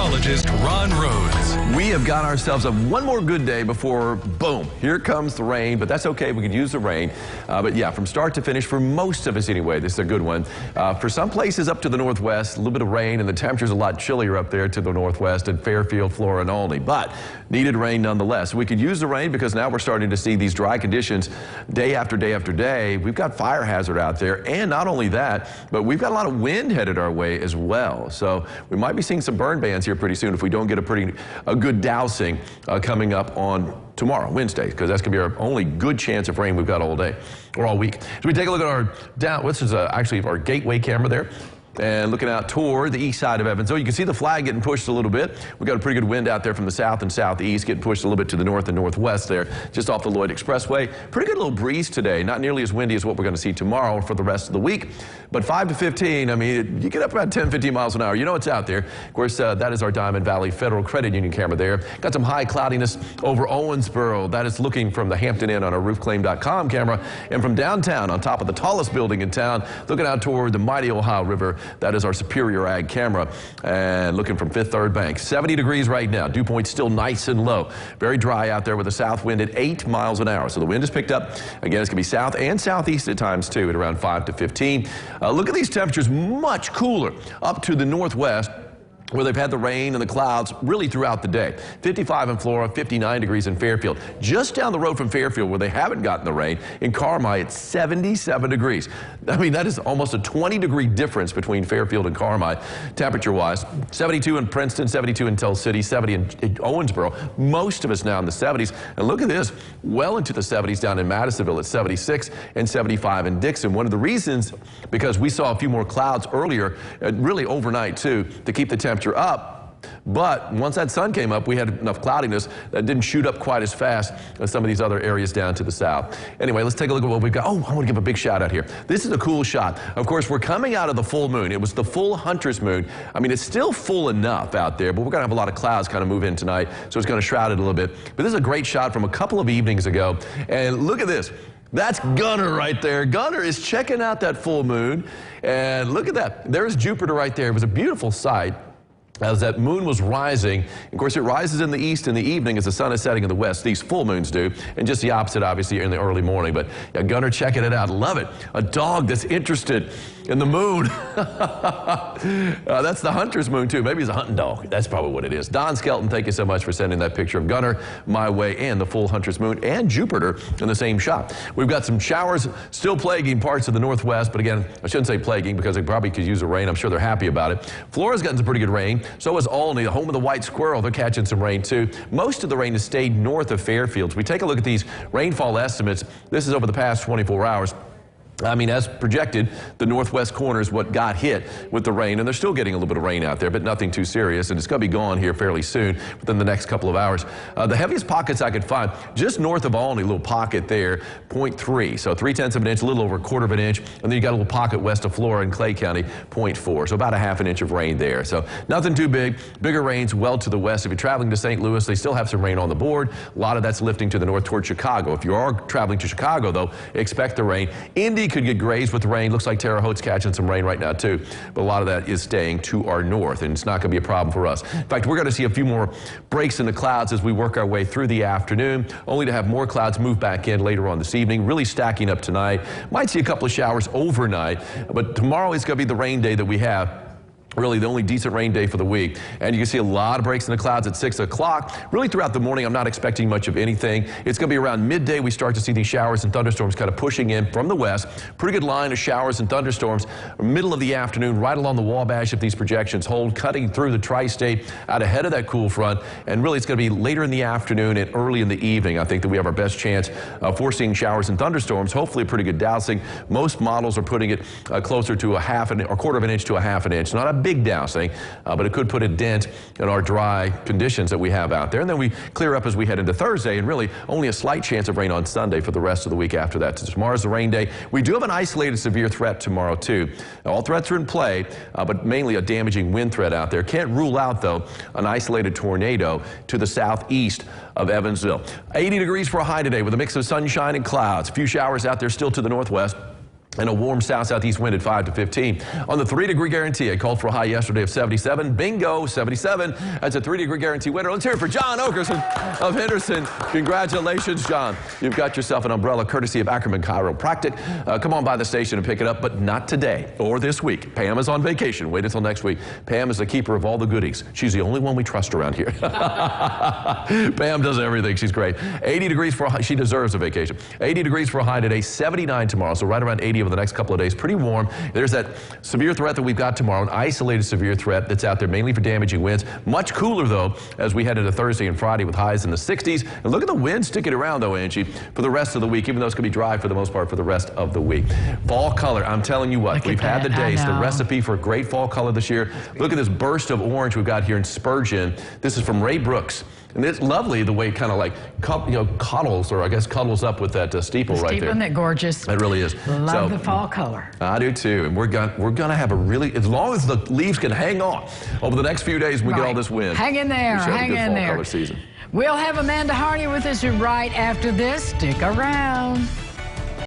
meteorologist Ron Rhodes. We have got ourselves one more good day before, boom, here comes the rain, but that's okay. We could use the rain. But yeah, from start to finish, for most of us anyway, this is a good one. For some places up to the northwest, a little bit of rain, and the temperature's a lot chillier up there to the northwest at Fairfield, Flora, and Olney. But needed rain nonetheless. We could use the rain because now we're starting to see these dry conditions day after day after day. We've got fire hazard out there, and not only that, but we've got a lot of wind headed our way as well. So we might be seeing some burn bans here pretty soon if we don't get a good dousing coming up on tomorrow, Wednesday, because that's going to be our only good chance of rain we've got all day or all week. So we take a look at our this is actually our gateway camera there. And looking out toward the east side of Evansville, you can see the flag getting pushed a little bit. We've got a pretty good wind out there from the south and southeast, getting pushed a little bit to the north and northwest there, just off the Lloyd Expressway. Pretty good little breeze today, not nearly as windy as what we're going to see tomorrow for the rest of the week. But 5 to 15, I mean, you get up about 10, 15 miles an hour. You know it's out there. Of course, that is our Diamond Valley Federal Credit Union camera there. Got some high cloudiness over Owensboro. That is looking from the Hampton Inn on our roofclaim.com camera. And from downtown, on top of the tallest building in town, looking out toward the mighty Ohio River, that is our Superior Ag camera. And looking from Fifth Third Bank. 70 degrees right now. Dew point still nice and low. Very dry out there with a south wind at 8 miles an hour. So the wind is picked up. Again, it's going to be south and southeast at times too, at around 5 to 15. Look at these temperatures, much cooler up to the northwest, where they've had the rain and the clouds really throughout the day. 55 in Flora, 59 degrees in Fairfield. Just down the road from Fairfield, where they haven't gotten the rain, in Carmi, it's 77 degrees. I mean, that is almost a 20-degree difference between Fairfield and Carmi, temperature-wise. 72 in Princeton, 72 in Tell City, 70 in Owensboro. Most of us now in the 70s. And look at this, well into the 70s down in Madisonville at 76 and 75 in Dixon. One of the reasons, because we saw a few more clouds earlier, really overnight too, to keep the temperature up. But once that sun came up, we had enough cloudiness that didn't shoot up quite as fast as some of these other areas down to the south. Anyway, let's take a look at what we've got. Oh, I want to give a big shout out here. This is a cool shot. Of course, we're coming out of the full moon. It was the full hunter's moon. I mean, it's still full enough out there, but we're going to have a lot of clouds kind of move in tonight, so it's going to shroud it a little bit. But this is a great shot from a couple of evenings ago. And look at this. That's Gunner right there. Gunner is checking out that full moon. And look at that. There's Jupiter right there. It was a beautiful sight as that moon was rising. Of course, it rises in the east in the evening as the sun is setting in the west. These full moons do, and just the opposite, obviously, in the early morning. But yeah, Gunner checking it out. Love it. A dog that's interested in the moon. That's the hunter's moon, too. Maybe he's a hunting dog. That's probably what it is. Don Skelton, thank you so much for sending that picture of Gunner my way, and the full hunter's moon and Jupiter in the same shot. We've got some showers still plaguing parts of the northwest, but again, I shouldn't say plaguing because they probably could use the rain. I'm sure they're happy about it. Flora's gotten some pretty good rain. So is Olney, the home of the white squirrel. They're catching some rain, too. Most of the rain has stayed north of Fairfield. So we take a look at these rainfall estimates. This is over the past 24 hours. I mean, as projected, the northwest corner is what got hit with the rain, and they're still getting a little bit of rain out there, but nothing too serious, and it's going to be gone here fairly soon, within the next couple of hours. The heaviest pockets I could find, just north of Olney, a little pocket there, 0.3, so 0.3 of an inch, a little over a quarter of an inch, and then you got a little pocket west of Flora in Clay County, 0.4, so about a half an inch of rain there. So nothing too big. Bigger rains well to the west. If you're traveling to St. Louis, they still have some rain on the board. A lot of that's lifting to the north toward Chicago. If you are traveling to Chicago, though, expect the rain. Indy could get grazed with rain. Looks like Terre Haute's catching some rain right now, too. But a lot of that is staying to our north, and it's not going to be a problem for us. In fact, we're going to see a few more breaks in the clouds as we work our way through the afternoon, only to have more clouds move back in later on this evening, really stacking up tonight. Might see a couple of showers overnight, but tomorrow is going to be the rain day that we have. Really the only decent rain day for the week. And you can see a lot of breaks in the clouds at 6 o'clock. Really throughout the morning, I'm not expecting much of anything. It's going to be around midday we start to see these showers and thunderstorms kind of pushing in from the west. Pretty good line of showers and thunderstorms. Middle of the afternoon, right along the Wabash if these projections hold, cutting through the tri-state out ahead of that cool front. And really it's going to be later in the afternoon and early in the evening. I think that we have our best chance for seeing showers and thunderstorms. Hopefully a pretty good dousing. Most models are putting it closer to a quarter of an inch to a half an inch. Not a big dousing, but it could put a dent in our dry conditions that we have out there. And then we clear up as we head into Thursday, and really only a slight chance of rain on Sunday for the rest of the week after that. So tomorrow's the rain day. We do have an isolated severe threat tomorrow, too. All threats are in play, but mainly a damaging wind threat out there. Can't rule out, though, an isolated tornado to the southeast of Evansville. 80 degrees for a high today with a mix of sunshine and clouds. A few showers out there still to the northwest. and a warm south-southeast wind at 5 to 15. On the 3-degree guarantee, I called for a high yesterday of 77. Bingo, 77. That's a 3-degree guarantee winner. Let's hear it for John Okerson of Henderson. Congratulations, John. You've got yourself an umbrella courtesy of Ackerman Chiropractic. Come on by the station and pick it up, but not today or this week. Pam is on vacation. Wait until next week. Pam is the keeper of all the goodies. She's the only one we trust around here. Pam does everything. She's great. 80 degrees for a high. She deserves a vacation. 80 degrees for a high today, 79 tomorrow, so right around 80 over the next couple of days. Pretty warm. There's that severe threat that we've got tomorrow, an isolated severe threat that's out there mainly for damaging winds. Much cooler, though, as we head into Thursday and Friday with highs in the 60s. And look at the wind sticking around, though, Angie, for the rest of the week, even though it's going to be dry for the most part for the rest of the week. Fall color, I'm telling you what, we've had the days, the recipe for a great fall color this year. Look at this burst of orange we've got here in Spurgeon. This is from Ray Brooks. And it's lovely the way it kind of like, cuddles, or I guess cuddles up with that steeple right there. Isn't that gorgeous? It really is. Love the fall color. I do too. And we're gonna have a really, as long as the leaves can hang on over the next few days, we get all this wind. Hang in there. Hang in there. Color season. We'll have Amanda Harney with us right after this. Stick around.